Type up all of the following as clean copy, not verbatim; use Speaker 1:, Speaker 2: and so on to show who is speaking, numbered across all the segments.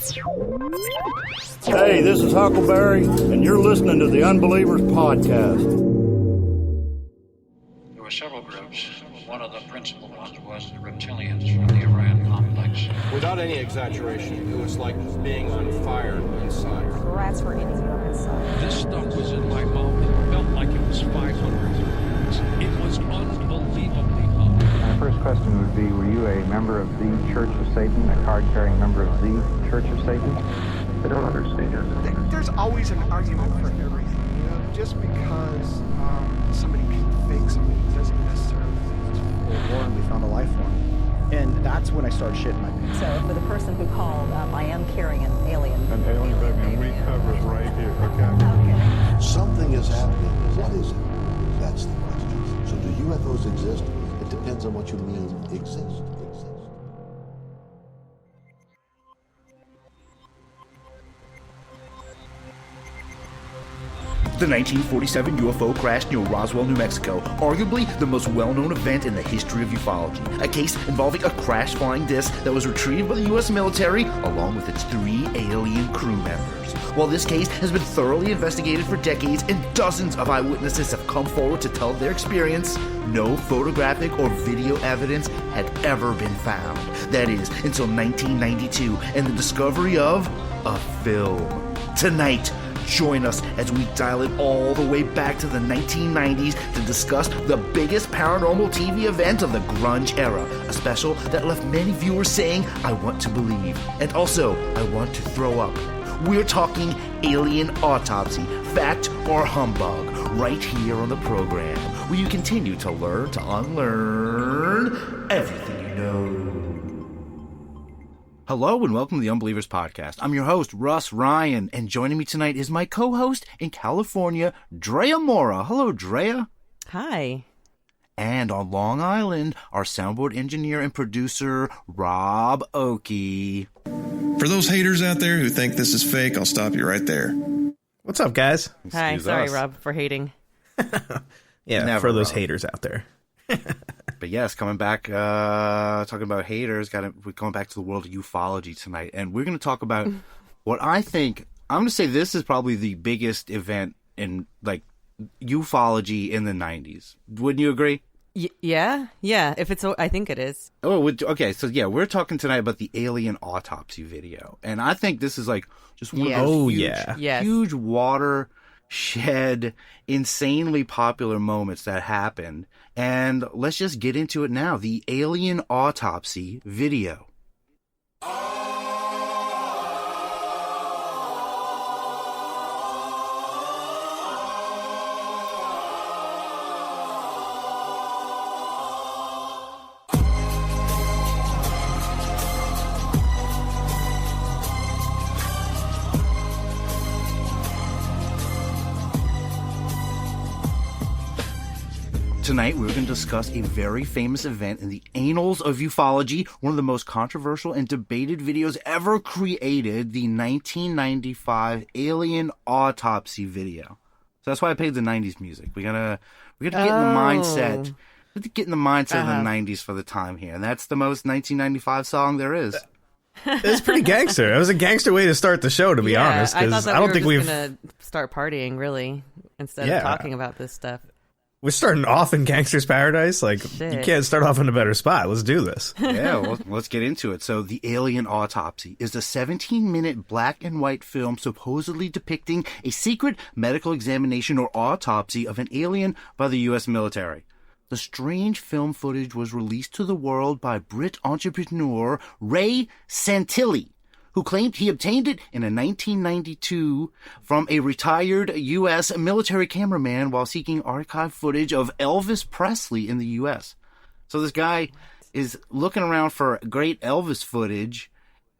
Speaker 1: Hey, this is Huckleberry, and you're listening to the Unbelievers podcast.
Speaker 2: There were several groups. One of the principal ones was the reptilians from the Orion complex.
Speaker 3: Without any exaggeration, it was like being on fire inside.
Speaker 4: Rats were eating them inside.
Speaker 5: This stuff was in my mouth. It felt like it was 500 degrees. It was unbelievably hot.
Speaker 6: My first question would be, were you a member of the Church of Satan, a card-carrying member of the Church of Satan? I don't understand.
Speaker 7: There's always an argument for everything, you know. Just because somebody can fake something doesn't necessarily mean it's full.
Speaker 8: And we found a life form. And that's when I started shitting my pants.
Speaker 4: So for the person who called, I am carrying an alien.
Speaker 9: An alien baby, and we cover it right here, okay?
Speaker 10: Something is happening. What is it? That's the question. So do UFOs exist? It depends on what you mean exist.
Speaker 11: The 1947 UFO crash near Roswell, New Mexico, arguably the most well-known event in the history of ufology. A case involving a crash flying disc that was retrieved by the U.S. military along with its 3 alien crew members. While this case has been thoroughly investigated for decades and dozens of eyewitnesses have come forward to tell their experience, no photographic or video evidence had ever been found. That is, until 1992 and the discovery of a film. Tonight, join us as we dial it all the way back to the 1990s to discuss the biggest paranormal TV event of the grunge era, a special that left many viewers saying, "I want to believe," and also, "I want to throw up." We're talking Alien Autopsy, fact or humbug, right here on the program, where you continue to learn to unlearn everything you know. Hello and welcome to the Unbelievers podcast. I'm your host, Russ Ryan, and joining me tonight is my co-host in California, Drea Mora. Hello, Drea.
Speaker 12: Hi.
Speaker 11: And on Long Island, our soundboard engineer and producer, Rob Oakey.
Speaker 13: For those haters out there who think this is fake, I'll stop you right there.
Speaker 14: What's up, guys?
Speaker 12: Hi, sorry, Rob, for hating.
Speaker 14: Yeah, never, for those haters out there.
Speaker 11: But yes, coming back, talking about haters, we're going back to the world of ufology tonight, and we're going to talk about what I think, I'm going to say this is probably the biggest event in, like, ufology in the 90s. Wouldn't you agree?
Speaker 12: Yeah, if it's, I think it is.
Speaker 11: Oh, okay, so yeah, we're talking tonight about the Alien Autopsy video, and I think this is like just one of those huge watershed, insanely popular moments that happened. And let's just get into it now. The Alien Autopsy video. Tonight, we're going to discuss a very famous event in the annals of ufology, one of the most controversial and debated videos ever created, the 1995 Alien Autopsy video. So that's why I played the 90s music. We gotta get in the mindset. We have to get in the mindset of the 90s for the time here, and that's the most 1995 song there is.
Speaker 14: It's pretty gangster. It was a gangster way to start the show, to be honest.
Speaker 12: I thought that we were just going to start partying, really, instead of talking about this stuff.
Speaker 14: We're starting off in Gangster's Paradise. Like, you can't start off in a better spot. Let's do this.
Speaker 11: Yeah, well, let's get into it. So, The Alien Autopsy is a 17-minute black and white film supposedly depicting a secret medical examination or autopsy of an alien by the U.S. military. The strange film footage was released to the world by Brit entrepreneur Ray Santilli, who claimed he obtained it in a 1992 from a retired U.S. military cameraman while seeking archive footage of Elvis Presley in the U.S. So this guy is looking around for great Elvis footage,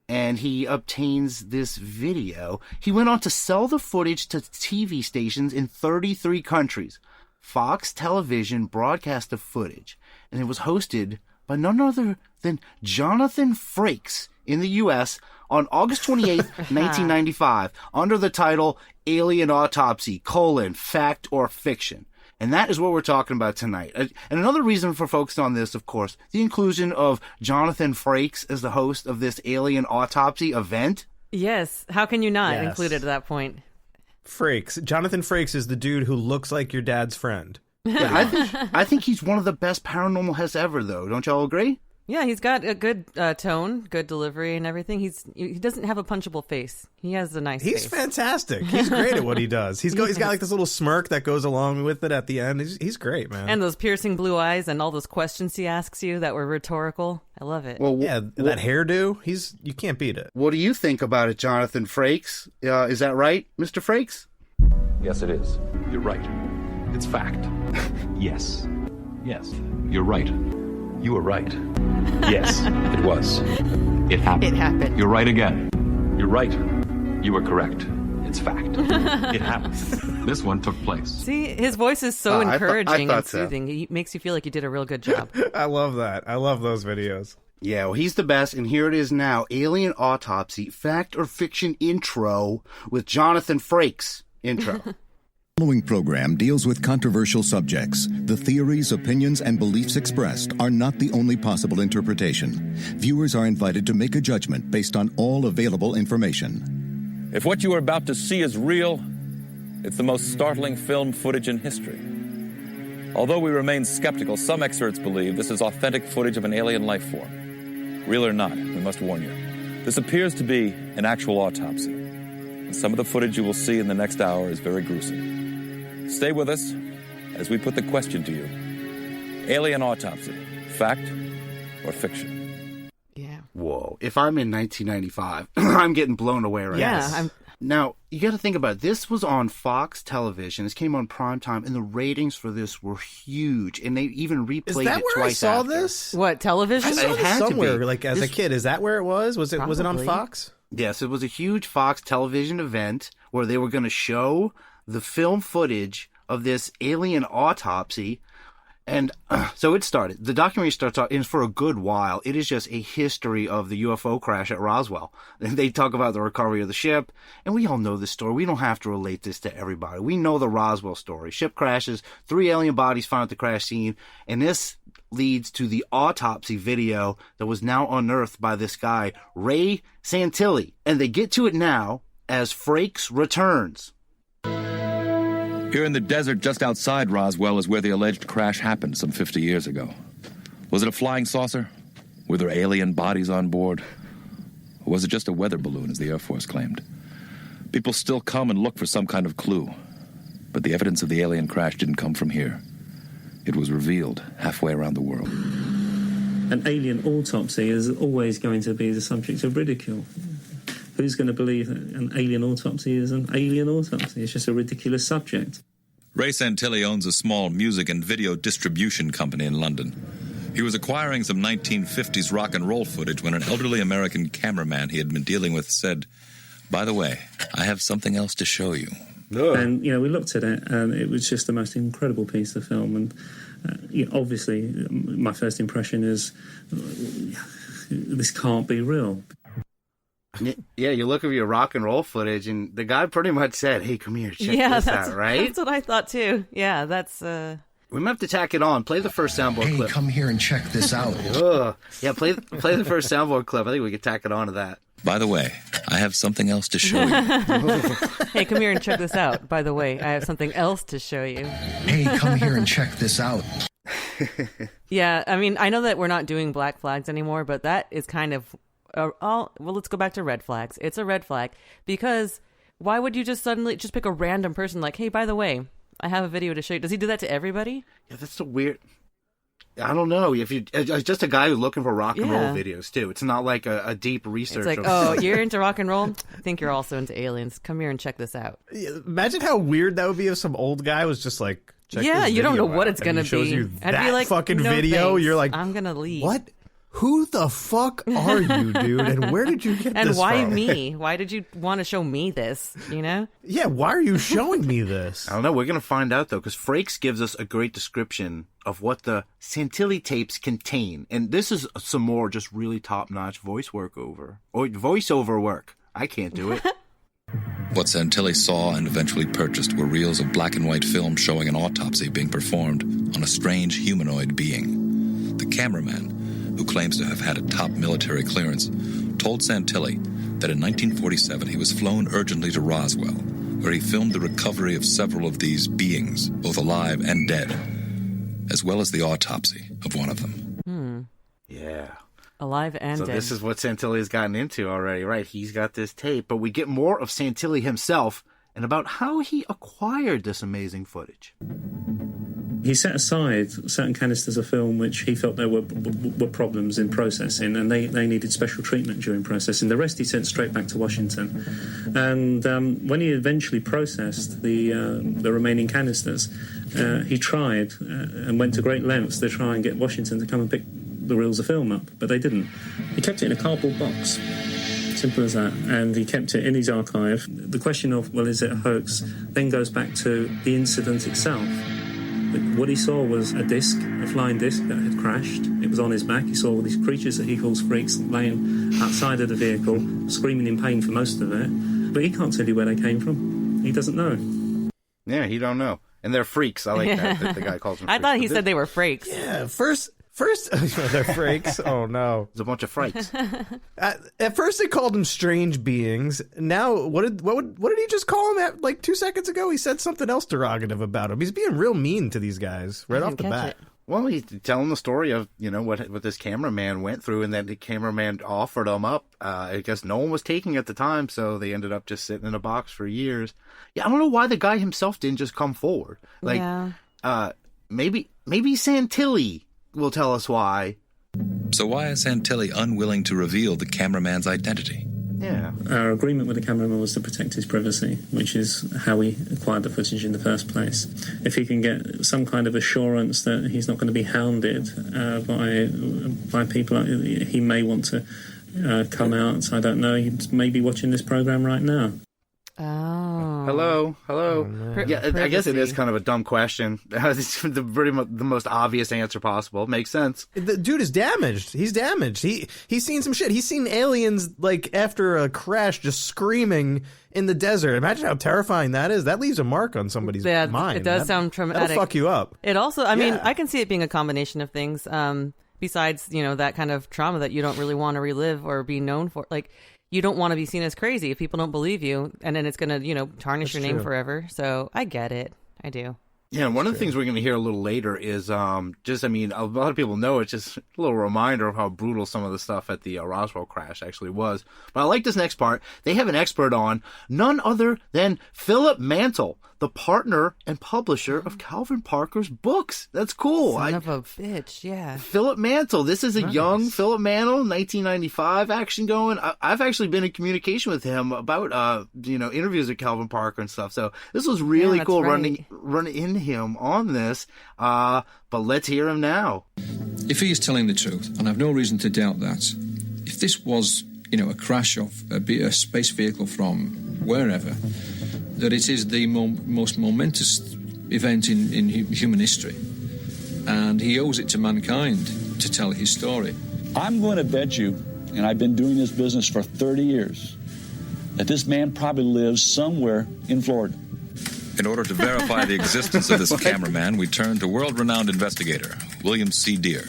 Speaker 11: and he obtains this video. He went on to sell the footage to TV stations in 33 countries. Fox Television broadcast the footage, and it was hosted by none other than Jonathan Frakes in the U.S. on August 28th, 1995, under the title Alien Autopsy, fact or fiction. And that is what we're talking about tonight. And another reason for focusing on this, of course, the inclusion of Jonathan Frakes as the host of this Alien Autopsy event.
Speaker 12: Yes. How can you not include it at that point?
Speaker 14: Frakes. Jonathan Frakes is the dude who looks like your dad's friend.
Speaker 11: Yeah, I think he's one of the best paranormal heads ever, though. Don't y'all agree?
Speaker 12: Yeah, he's got a good tone, good delivery, and everything. He doesn't have a punchable face. He has a nice face.
Speaker 14: He's fantastic. He's great at what he does. He's got like this little smirk that goes along with it at the end. He's great, man.
Speaker 12: And those piercing blue eyes and all those questions he asks you that were rhetorical. I love it.
Speaker 14: Well, yeah, that hairdo, you can't beat it.
Speaker 11: What do you think about it, Jonathan Frakes? Is that right, Mr. Frakes?
Speaker 15: Yes, it is. You're right. It's fact. Yes. Yes. You're right. You were right. Yes, it was. It happened.
Speaker 12: It happened.
Speaker 15: You're right again. You're right. You were correct. It's fact. It happened. This one took place.
Speaker 12: See, his voice is so encouraging and soothing. He makes you feel like you did a real good job.
Speaker 14: I love that. I love those videos.
Speaker 11: Yeah, well, he's the best, and here it is now. Alien Autopsy, Fact or Fiction Intro with Jonathan Frakes. Intro.
Speaker 16: The following program deals with controversial subjects. The theories, opinions, and beliefs expressed are not the only possible interpretation. Viewers are invited to make a judgment based on all available information.
Speaker 17: If what you are about to see is real, it's the most startling film footage in history. Although we remain skeptical, some experts believe this is authentic footage of an alien life form. Real or not, we must warn you. This appears to be an actual autopsy. And some of the footage you will see in the next hour is very gruesome. Stay with us as we put the question to you. Alien Autopsy, fact or fiction?
Speaker 12: Yeah.
Speaker 11: Whoa. If I'm in 1995, I'm getting blown away right now.
Speaker 12: Yeah.
Speaker 11: Now, you got to think about it. This was on Fox Television. This came on primetime, and the ratings for this were huge. And they even replayed it twice.
Speaker 14: Is that where I saw this?
Speaker 12: What, television?
Speaker 14: I saw this somewhere, like as a kid. Is that where it was? Was it on Fox?
Speaker 11: Yes, it was a huge Fox Television event where they were going to show the film footage of this alien autopsy. And so it started. The documentary starts out, and for a good while, it is just a history of the UFO crash at Roswell. And they talk about the recovery of the ship, and we all know this story. We don't have to relate this to everybody. We know the Roswell story. Ship crashes, 3 alien bodies found at the crash scene, and this leads to the autopsy video that was now unearthed by this guy, Ray Santilli. And they get to it now as Frakes returns.
Speaker 17: Here in the desert just outside Roswell is where the alleged crash happened some 50 years ago. Was it a flying saucer? Were there alien bodies on board? Or was it just a weather balloon, as the Air Force claimed? People still come and look for some kind of clue. But the evidence of the alien crash didn't come from here. It was revealed halfway around the world.
Speaker 18: An alien autopsy is always going to be the subject of ridicule. Who's going to believe that an alien autopsy is an alien autopsy? It's just a ridiculous subject.
Speaker 17: Ray Santilli owns a small music and video distribution company in London. He was acquiring some 1950s rock and roll footage when an elderly American cameraman he had been dealing with said, "By the way, I have something else to show you."
Speaker 18: And, we looked at it, and it was just the most incredible piece of film. And obviously, my first impression is, this can't be real.
Speaker 11: Yeah, you look at your rock and roll footage, and the guy pretty much said, "Hey, come here, check this out," right?
Speaker 12: That's what I thought, too. Yeah, that's...
Speaker 11: We might have to tack it on. Play the first soundboard clip.
Speaker 16: Hey, come here and check this out.
Speaker 11: Yeah, play the first soundboard clip. I think we could tack it on to that.
Speaker 17: By the way, I have something else to show you.
Speaker 12: Hey, come here and check this out. By the way, I have something else to show you.
Speaker 16: Hey, come here and check this out.
Speaker 12: Yeah, I mean, I know that we're not doing black flags anymore, but that is kind of... well, let's go back to red flags. It's a red flag because why would you just suddenly just pick a random person like, "Hey, by the way, I have a video to show you"? Does he do that to everybody?
Speaker 11: Yeah, that's so weird. I don't know. If you, it's just a guy who's looking for rock and roll videos too. It's not like a deep research.
Speaker 12: It's like, oh, you're into rock and roll? I think you're also into aliens. Come here and check this out.
Speaker 14: Imagine how weird that would be if some old guy was just like, check
Speaker 12: yeah,
Speaker 14: this
Speaker 12: you don't know
Speaker 14: video
Speaker 12: what
Speaker 14: out,
Speaker 12: it's gonna
Speaker 14: and he shows
Speaker 12: be.
Speaker 14: you
Speaker 12: I'd
Speaker 14: that
Speaker 12: be like,
Speaker 14: fucking
Speaker 12: no,
Speaker 14: video.
Speaker 12: thanks.
Speaker 14: You're like,
Speaker 12: I'm gonna leave.
Speaker 14: What? Who the fuck are you, dude? And where did you get
Speaker 12: and
Speaker 14: this
Speaker 12: why
Speaker 14: from?
Speaker 12: me? Why did you want to show me this, you know?
Speaker 14: Yeah, why are you showing me this?
Speaker 11: I don't know. We're going to find out, though, because Frakes gives us a great description of what the Santilli tapes contain. And this is some more just really top-notch voiceover work. I can't do it.
Speaker 17: What Santilli saw and eventually purchased were reels of black and white film showing an autopsy being performed on a strange humanoid being. The cameraman, who claims to have had a top military clearance, told Santilli
Speaker 19: that in 1947 he was flown urgently to Roswell, where he filmed the recovery of several of these beings, both alive and dead, as well as the autopsy of one of them.
Speaker 11: Yeah.
Speaker 12: Alive and
Speaker 11: so
Speaker 12: dead.
Speaker 11: This is what Santilli has gotten into already, right? He's got this tape, but we get more of Santilli himself and about how he acquired this amazing footage.
Speaker 18: He set aside certain canisters of film which he felt there were problems in processing, and they needed special treatment during processing. The rest he sent straight back to Washington. And when he eventually processed the remaining canisters, he tried and went to great lengths to try and get Washington to come and pick the reels of film up, but they didn't. He kept it in a cardboard box. Simple as that. And he kept it in his archive. The question of, well, is it a hoax, then goes back to the incident itself. What he saw was a disc, a flying disc that had crashed. It was on his back. He saw all these creatures that he calls freaks laying outside of the vehicle, screaming in pain for most of it. But he can't tell you where they came from. He doesn't know.
Speaker 11: Yeah, he don't know. And they're freaks. I like that the guy calls them freaks.
Speaker 12: I thought he said they were freaks.
Speaker 14: Yeah, First, they're freaks. Oh no,
Speaker 11: it's a bunch of freaks.
Speaker 14: At first, they called them strange beings. Now, what did he just call them? At like 2 seconds ago, he said something else derogative about him. He's being real mean to these guys right off the bat.
Speaker 11: Well, he's telling the story of what this cameraman went through, and then the cameraman offered him up. I guess no one was taking it at the time, so they ended up just sitting in a box for years. Yeah, I don't know why the guy himself didn't just come forward. Like, maybe Santilli will tell us why.
Speaker 19: So why is Santilli unwilling to reveal the cameraman's identity?
Speaker 11: Yeah.
Speaker 18: Our agreement with the cameraman was to protect his privacy, which is how we acquired the footage in the first place. If he can get some kind of assurance that he's not going to be hounded by people, he may want to come out. I don't know. He may be watching this program right now.
Speaker 12: Oh.
Speaker 11: Hello. Yeah, I guess it is
Speaker 12: Privacy.
Speaker 11: kind of a dumb question. It's the most obvious answer possible. Makes sense.
Speaker 14: The dude is damaged. He's damaged. He's seen some shit. He's seen aliens like after a crash just screaming in the desert. Imagine how terrifying that is. That leaves a mark on somebody's mind.
Speaker 12: It does sound traumatic.
Speaker 14: That'll fuck you up.
Speaker 12: It also, I mean, I can see it being a combination of things. Besides, that kind of trauma that you don't really want to relive or be known for. Like, you don't want to be seen as crazy if people don't believe you, and then it's going to, tarnish your name forever. So I get it. I do.
Speaker 11: Yeah, and one of the things we're going to hear a little later is a lot of people know it's just a little reminder of how brutal some of the stuff at the Roswell crash actually was. But I like this next part. They have an expert on, none other than Philip Mantle, the partner and publisher of Calvin Parker's books. That's cool.
Speaker 12: Son of a bitch, yeah.
Speaker 11: Philip Mantle. This is a young Philip Mantle, 1995 action going. I've actually been in communication with him about, interviews with Calvin Parker and stuff. So this was really cool running into him on this. But let's hear him now.
Speaker 20: If he is telling the truth, and I've no reason to doubt that, if this was, a crash of a space vehicle from wherever, that it is the most momentous event in human history, and he owes it to mankind to tell his story.
Speaker 21: I'm going to bet you, and I've been doing this business for 30 years, that this man probably lives somewhere in Florida.
Speaker 19: In order to verify the existence of this cameraman, we turn to world-renowned investigator William C. Deere.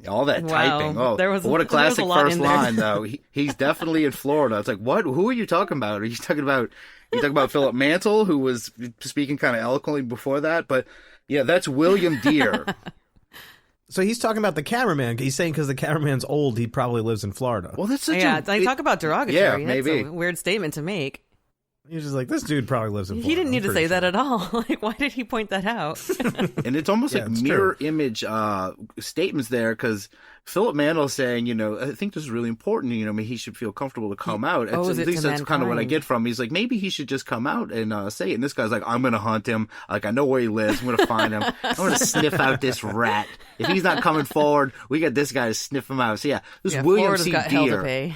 Speaker 11: All that typing. Oh, what a classic first line, though. He's definitely in Florida. It's like, what? Who are you talking about? Are you talking about Philip Mantle, who was speaking kind of eloquently before that? But yeah, that's William Deere.
Speaker 14: So he's talking about the cameraman. He's saying because the cameraman's old, he probably lives in Florida.
Speaker 11: Well, that's such
Speaker 12: I talk about derogatory.
Speaker 11: Yeah,
Speaker 12: That's
Speaker 11: maybe.
Speaker 12: a weird statement to make.
Speaker 14: He's just like, this dude probably lives in Florida.
Speaker 12: He didn't need to say that at all. Like, why did he point that out?
Speaker 11: And it's almost like mirror image statements there, because Philip Mantle's saying, I think this is really important. Maybe he should feel comfortable to come out. At least that's kind of what I get from him. He's like, maybe he should just come out and say it. And this guy's like, I'm going to hunt him. Like, I know where he lives. I'm going to find him. I'm going to sniff out this rat. If he's not coming forward, we got this guy to sniff him out. So yeah, this is William
Speaker 12: Florida's
Speaker 11: C.
Speaker 12: got hell to
Speaker 11: Deere.
Speaker 12: pay.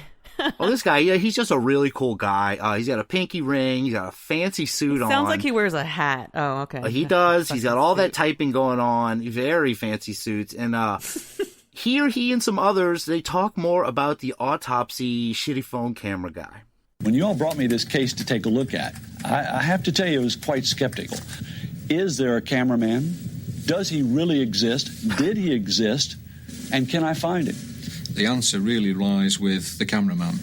Speaker 11: Oh, this guy, he's just a really cool guy. He's got a pinky ring. He's got a fancy suit on.
Speaker 12: Sounds like he wears a hat. Oh, okay.
Speaker 11: He does. He's got all that typing going on. Very fancy suits. And here, he and some others, they talk more about the autopsy shitty phone camera guy.
Speaker 21: When you all brought me this case to take a look at, I have to tell you I was quite skeptical. Is there a cameraman? Does he really exist? Did he exist? And can I find him?
Speaker 20: The answer really lies with the cameraman.